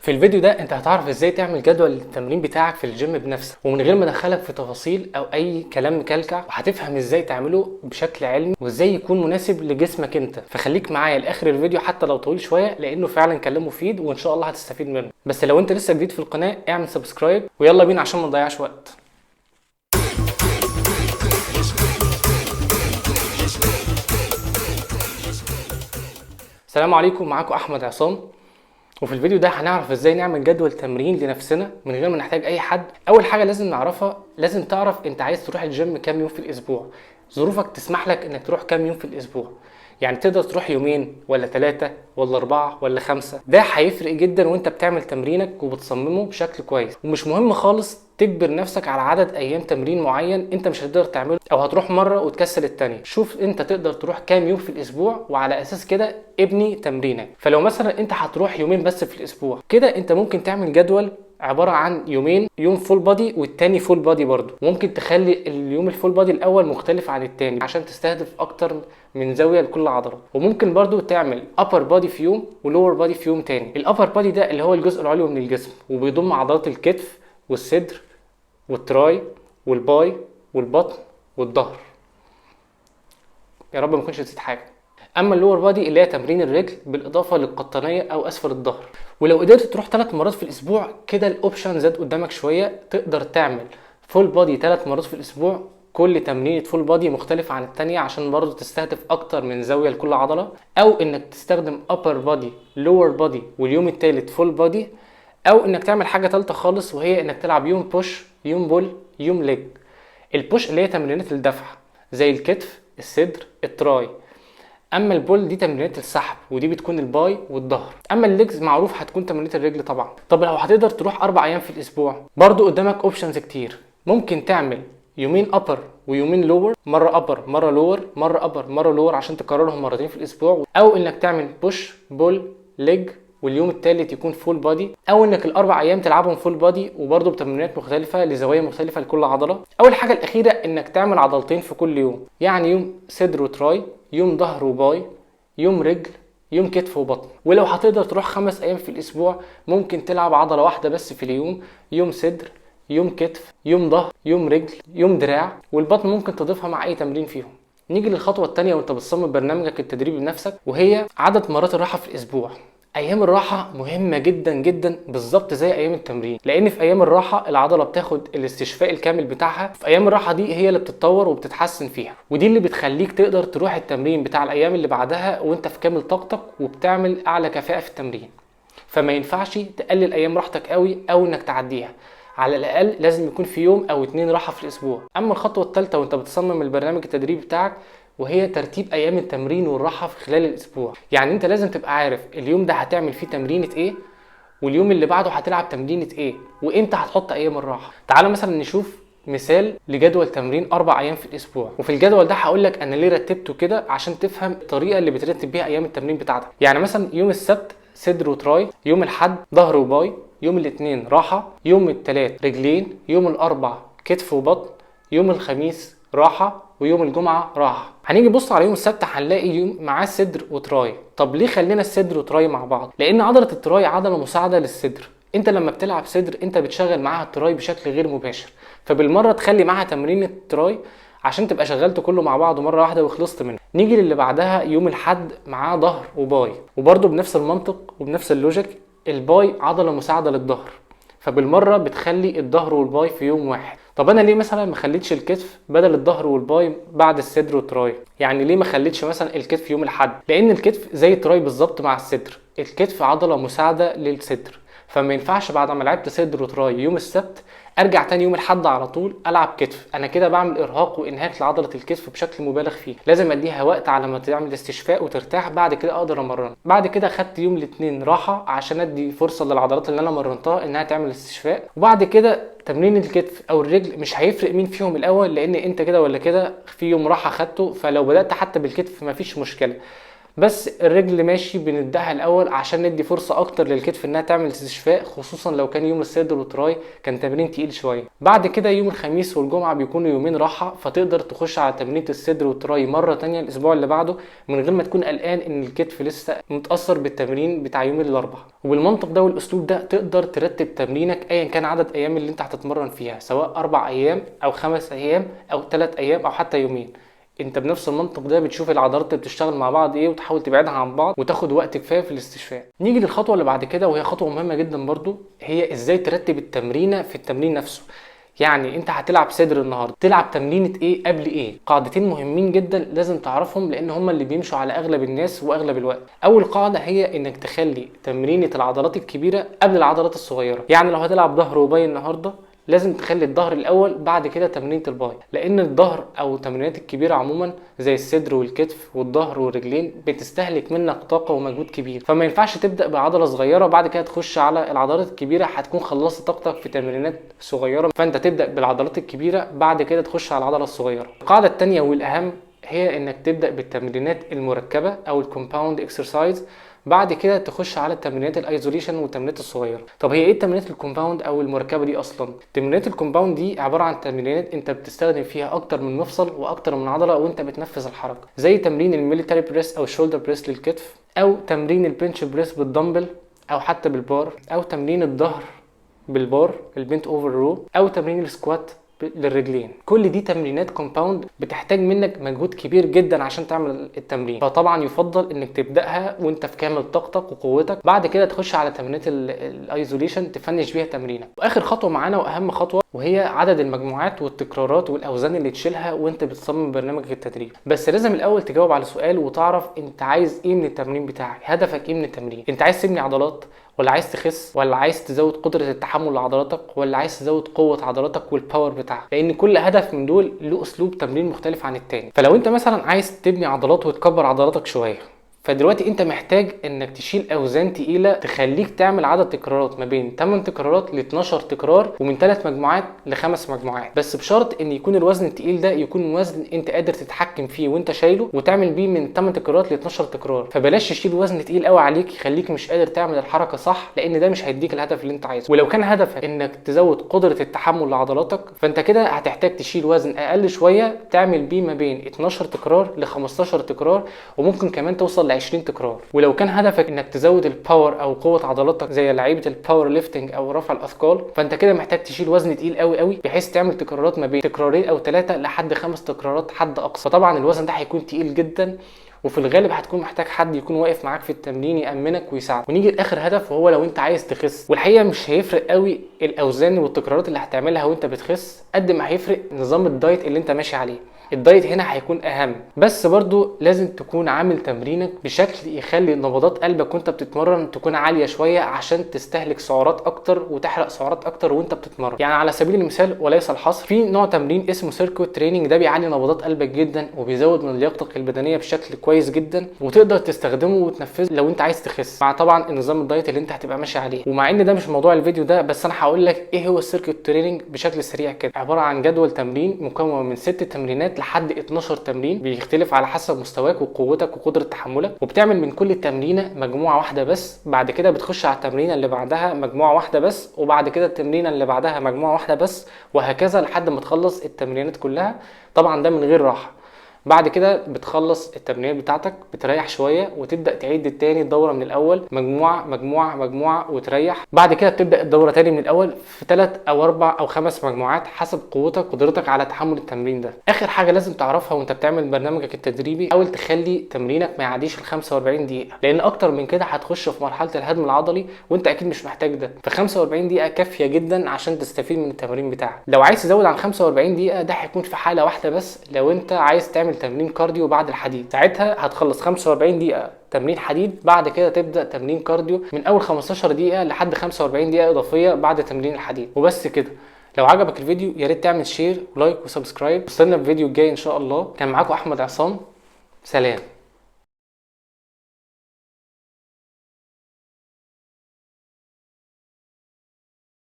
في الفيديو ده انت هتعرف ازاي تعمل جدول التمرين بتاعك في الجيم بنفسك ومن غير ما ادخلك في تفاصيل او اي كلام مكلكع، وهتفهم ازاي تعمله بشكل علمي وازاي يكون مناسب لجسمك انت. فخليك معايا لاخر الفيديو حتى لو طويل شويه، لانه فعلا كلام مفيد وان شاء الله هتستفيد منه. بس لو انت لسه جديد في القناه اعمل سبسكرايب ويلا بينا عشان ما نضيعش وقت. السلام عليكم، معاكم احمد عصام. وفي الفيديو ده هنعرف ازاي نعمل جدول تمرين لنفسنا من غير ما نحتاج اي حد. اول حاجه لازم نعرفها، لازم تعرف انت عايز تروح الجيم كام يوم في الاسبوع. ظروفك تسمح لك انك تروح كام يوم في الاسبوع، يعني تقدر تروح يومين ولا 3 ولا 4 ولا 5. ده هيفرق جدا وانت بتعمل تمرينك وبتصممه بشكل كويس. ومش مهم خالص تجبر نفسك على عدد ايام تمرين معين انت مش هتقدر تعمله، او هتروح مره وتكسل التانية. شوف انت تقدر تروح كام يوم في الاسبوع وعلى اساس كده ابني تمرينك. فلو مثلا انت هتروح يومين بس في الاسبوع، كده انت ممكن تعمل جدول عباره عن يومين، يوم فول بادي والتاني فول بادي برضو. ممكن تخلي اليوم الفول بادي الاول مختلف عن التاني عشان تستهدف اكتر من زاويه لكل عضله. وممكن برضو تعمل ابر بادي في يوم ولور بادي في يوم تاني. الابر بادي ده اللي هو الجزء العلوي من الجسم، وبيضم عضلات الكتف والصدر والتراي والباي والبطن والظهر. يا رب ما اكونش نسيت حاجه. اما اللور بادي اللي هي تمرين الرجل بالاضافه للقطنيه او اسفل الظهر. ولو قدرت تروح 3 مرات في الاسبوع كده الاوبشن زاد قدامك شويه، تقدر تعمل فول بادي 3 مرات في الاسبوع، كل تمرينة فول بادي مختلفة عن التانية عشان برضو تستهدف اكتر من زاوية لكل عضلة. او انك تستخدم upper بادي lower بادي واليوم التالت فول بادي، او انك تعمل حاجة تالتة خالص وهي انك تلعب يوم بوش يوم بول يوم ليج. البوش اللي هي تمرينات الدفع زي الكتف الصدر التراي. اما البول دي تمرينات السحب ودي بتكون الباي والظهر. اما الليجز معروف هتكون تمرينات الرجل طبعا. طب لو هتقدر تروح 4 ايام في الاسبوع، برضو قدامك اوبشنز كتير. ممكن تعمل يومين ابر ويومين لور، مره ابر مره لور، مره ابر مره لور عشان تكررهم مرتين في الاسبوع. او انك تعمل بوش بول ليج واليوم الثالث يكون فول بادي، او انك ال4 ايام تلعبهم فول بادي وبرضه بتمرينات مختلفه لزوايا مختلفه لكل عضله. اول حاجه الاخيره انك تعمل عضلتين في كل يوم، يعني يوم صدر وتراي، يوم ظهر وباي، يوم رجل، يوم كتف وبطن. ولو هتقدر تروح 5 ايام في الاسبوع ممكن تلعب عضله واحده بس في اليوم، يوم صدر، يوم كتف، يوم ظهر، يوم رجل، يوم دراع، والبطن ممكن تضيفها مع اي تمرين فيهم. نيجي للخطوه الثانيه وانت بتصمم برنامجك التدريبي بنفسك، وهي عدد مرات الراحه في الاسبوع. ايام الراحه مهمه جدا جدا بالظبط زي ايام التمرين، لان في ايام الراحه العضله بتاخد الاستشفاء الكامل بتاعها. في ايام الراحه دي هي اللي بتتطور وبتتحسن فيها، ودي اللي بتخليك تقدر تروح التمرين بتاع الايام اللي بعدها وانت في كامل طاقتك وبتعمل اعلى كفاءه في التمرين. فما ينفعش تقلل ايام راحتك قوي او انك تعديها. على الاقل لازم يكون في يوم او 2 راحه في الاسبوع. اما الخطوه الثالثه وانت بتصمم البرنامج التدريبي بتاعك، وهي ترتيب ايام التمرين والراحه في خلال الاسبوع. يعني انت لازم تبقى عارف اليوم ده هتعمل فيه تمرينه ايه، واليوم اللي بعده هتلعب تمرينه ايه، وامتى هتحط ايام الراحه. تعال مثلا نشوف مثال لجدول تمرين 4 ايام في الاسبوع. وفي الجدول ده هقول لك انا ليه رتبته كده عشان تفهم الطريقه اللي بترتب بيها ايام التمرين بتاعتك. يعني مثلا يوم السبت صدر وتراي، يوم الاحد ظهر وباي، يوم الاثنين راحه، يوم الثلاث رجلين، يوم الاربع كتف وبطن، يوم الخميس راحه، ويوم الجمعه راحه. هنيجي نبص على يوم السبت هنلاقي يوم معاه صدر وتراي. طب ليه خلينا الصدر وتراي مع بعض؟ لان عضله التراي عضله مساعده للصدر. انت لما بتلعب صدر انت بتشغل معاها التراي بشكل غير مباشر، فبالمره تخلي معاها تمرين التراي عشان تبقى شغلته كله مع بعضه مره واحده وخلصت منه. نيجي للي بعدها يوم الحد معاه ظهر وباي، وبرده بنفس المنطق وبنفس اللوجيك. الباي عضله مساعده للظهر، فبالمره بتخلي الظهر والباي في يوم واحد. طب انا ليه مثلا ما خليتش الكتف بدل الظهر والباي بعد الصدر والتراي؟ يعني ليه ما خليتش مثلا الكتف يوم الاحد؟ لان الكتف زي التراي بالظبط مع الصدر، الكتف عضله مساعده للصدر، فما ينفعش بعد ما لعبت صدر وتراي يوم السبت ارجع تاني يوم الاحد على طول العب كتف. انا كده بعمل ارهاق وانهاك لعضله الكتف بشكل مبالغ فيه. لازم اديها وقت على ما تعمل استشفاء وترتاح، بعد كده اقدر امرنها. بعد كده خدت يوم الاثنين راحه عشان ادي فرصه للعضلات اللي انا مرنتها انها تعمل استشفاء. وبعد كده تمرين الكتف او الرجل مش هيفرق مين فيهم الاول، لان انت كده ولا كده في يوم راحه خدته. فلو بدات حتى بالكتف مفيش مشكله. بس الرجل ماشي بنبداها الاول عشان ندي فرصه اكتر للكتف انها تعمل استشفاء، خصوصا لو كان يوم الصدر والتراي كان تمرين تقيل شويه. بعد كده يوم الخميس والجمعه بيكونوا يومين راحه، فتقدر تخش على تمرينه الصدر والتراي مره تانية الاسبوع اللي بعده من غير ما تكون قلقان ان الكتف لسه متاثر بالتمرين بتاع يوم الاربعاء. وبالمنطق ده والاسلوب ده تقدر ترتب تمرينك ايا كان عدد ايام اللي انت هتتمرن فيها، سواء 4 ايام او 5 ايام او 3 ايام او حتى يومين. انت بنفس المنطق ده بتشوف العضلات اللي بتشتغل مع بعض ايه وتحاول تبعدها عن بعض وتاخد وقت كفايه في الاستشفاء. نيجي للخطوه اللي بعد كده وهي خطوه مهمه جدا برضو، هي ازاي ترتب التمرينه في التمرين نفسه. يعني انت هتلعب صدر النهارده، تلعب تمرينه ايه قبل ايه؟ قاعدتين مهمين جدا لازم تعرفهم لان هما اللي بيمشوا على اغلب الناس واغلب الوقت. اول قاعده هي انك تخلي تمرينه العضلات الكبيره قبل العضلات الصغيره. يعني لو هتلعب ظهر وباي النهارده لازم تخلي الظهر الاول، بعد كده تمرينه الباي، لان الظهر او التمرينات الكبيره عموما زي الصدر والكتف والظهر والرجلين بتستهلك منك طاقه ومجهود كبير، فما ينفعش تبدا بعضله صغيره بعد كده تخش على العضلات الكبيره، هتكون خلصت طاقتك في تمرينات صغيره. فانت تبدا بالعضلات الكبيره بعد كده تخش على العضله الصغيره. القاعده الثانيه والاهم هي انك تبدا بالتمرينات المركبه او الكومباوند اكسرسايز، بعد كده تخش على التمرينات الايزوليشن والتمرينات الصغيره. طب هي ايه التمرينات الكومباوند او المركبه دي اصلا؟ تمرينات الكومباوند دي عباره عن تمرينات انت بتستخدم فيها اكتر من مفصل واكتر من عضله وانت بتنفذ الحركه، زي تمرين الميليتاري بريس او الشولدر بريس للكتف، او تمرين البنش بريس بالدمبل او حتى بالبار، او تمرين الظهر بالبار البنت اوفر رو، او تمرين السكوات للرجلين. كل دي تمرينات كومباوند بتحتاج منك مجهود كبير جدا عشان تعمل التمرين، فطبعا يفضل انك تبداها وانت في كامل طاقتك وقوتك، بعد كده تخش على تمرينات الايزوليشن تفنش بيها تمرينك. واخر خطوه معانا واهم خطوه وهي عدد المجموعات والتكرارات والاوزان اللي تشيلها وانت بتصمم برنامجك التدريب. بس لازم الاول تجاوب على سؤال وتعرف انت عايز ايه من التمرين بتاعك، هدفك ايه من التمرين؟ انت عايز تبني عضلات، ولا عايز تخس، ولا عايز تزود قدره التحمل لعضلاتك، ولا عايز تزود قوه عضلاتك والباور بتاعك؟ لان كل هدف من دول له اسلوب تمرين مختلف عن التاني. فلو انت مثلا عايز تبني عضلات وتكبر عضلاتك شويه، فدلوقتي انت محتاج انك تشيل اوزان تقيله تخليك تعمل عدد تكرارات ما بين 8 تكرارات ل 12 تكرار، ومن 3 مجموعات ل5 مجموعات، بس بشرط ان يكون الوزن التقيل ده يكون وزن انت قادر تتحكم فيه وانت شايله، وتعمل بيه من 8 تكرارات ل 12 تكرار. فبلاش تشيل وزن تقيل قوي عليك يخليك مش قادر تعمل الحركه صح، لان ده مش هيديك الهدف اللي انت عايزه. ولو كان هدفك انك تزود قدره التحمل لعضلاتك، فانت كده هتحتاج تشيل وزن اقل شويه تعمل بيه ما بين 12 تكرار ل 15 تكرار، وممكن كمان توصل ل 20 تكرار. ولو كان هدفك انك تزود الباور او قوه عضلاتك زي لعيبه الباور ليفتنج او رفع الاثقال، فانت كده محتاج تشيل وزن تقيل قوي قوي بحيث تعمل تكرارات ما بين تكرارين او 3 لحد 5 تكرارات حد اقصى. طبعا الوزن ده هيكون تقيل جدا، وفي الغالب هتكون محتاج حد يكون واقف معاك في التمرين يأمنك ويساعدك. ونيجي لاخر هدف وهو لو انت عايز تخس، والحقيقه مش هيفرق قوي الاوزان والتكرارات اللي هتعملها وانت بتخس قد ما هيفرق نظام الدايت اللي انت ماشي عليه. الدايت هنا هيكون اهم، بس برضو لازم تكون عامل تمرينك بشكل يخلي نبضات قلبك وانت بتتمرن تكون عاليه شويه عشان تستهلك سعرات اكتر وتحرق سعرات اكتر وانت بتتمرن. يعني على سبيل المثال وليس الحصر، في نوع تمرين اسمه سيركوت تريننج، ده بيعلي نبضات قلبك جدا وبيزود من لياقتك البدنيه بشكل كويس جدا، وتقدر تستخدمه وتنفذه لو انت عايز تخس مع طبعا النظام الدايت اللي انت هتبقى ماشي عليه. ومع ان ده مش موضوع الفيديو ده، بس انا هقول لك ايه هو السيركوت تريننج بشكل سريع كده. عباره عن جدول تمرين مكون من 6 تمرينات لحد 12 تمرين، بيختلف على حسب مستواك وقوتك وقدره تحملك، وبتعمل من كل تمرينه مجموعه واحده بس، بعد كده بتخش على التمرينه اللي بعدها مجموعه واحده بس، وبعد كده التمرينه اللي بعدها مجموعه واحده بس، وهكذا لحد ما تخلص التمرينات كلها. طبعا ده من غير راحه. بعد كده بتخلص التمرينات بتاعتك، بتريح شويه وتبدا تعيد التاني الدوره من الاول، مجموعه مجموعه مجموعه وتريح. بعد كده بتبدا الدوره تاني من الاول في 3 أو 4 أو 5 مجموعات حسب قوتك وقدرتك على تحمل التمرين ده. اخر حاجه لازم تعرفها وانت بتعمل برنامجك التدريبي، حاول تخلي تمرينك ما يعديش ال 45 دقيقه، لان اكتر من كده هتخش في مرحله الهدم العضلي وانت اكيد مش محتاج ده. ف 45 دقيقه كافيه جدا عشان تستفيد من التمرين بتاعك. لو عايز تزود عن 45 دقيقه ده هيكون في حاله واحده بس، لو انت عايز تعمل تمرين كارديو بعد الحديد، ساعتها هتخلص 45 دقيقه تمرين حديد، بعد كده تبدا تمرين كارديو من اول 15 دقيقه لحد 45 دقيقه اضافيه بعد تمرين الحديد، وبس كده. لو عجبك الفيديو يا ريت تعمل شير ولايك وسبسكرايب. استنى الفيديو الجاي ان شاء الله. كان معاكم احمد عصام، سلام.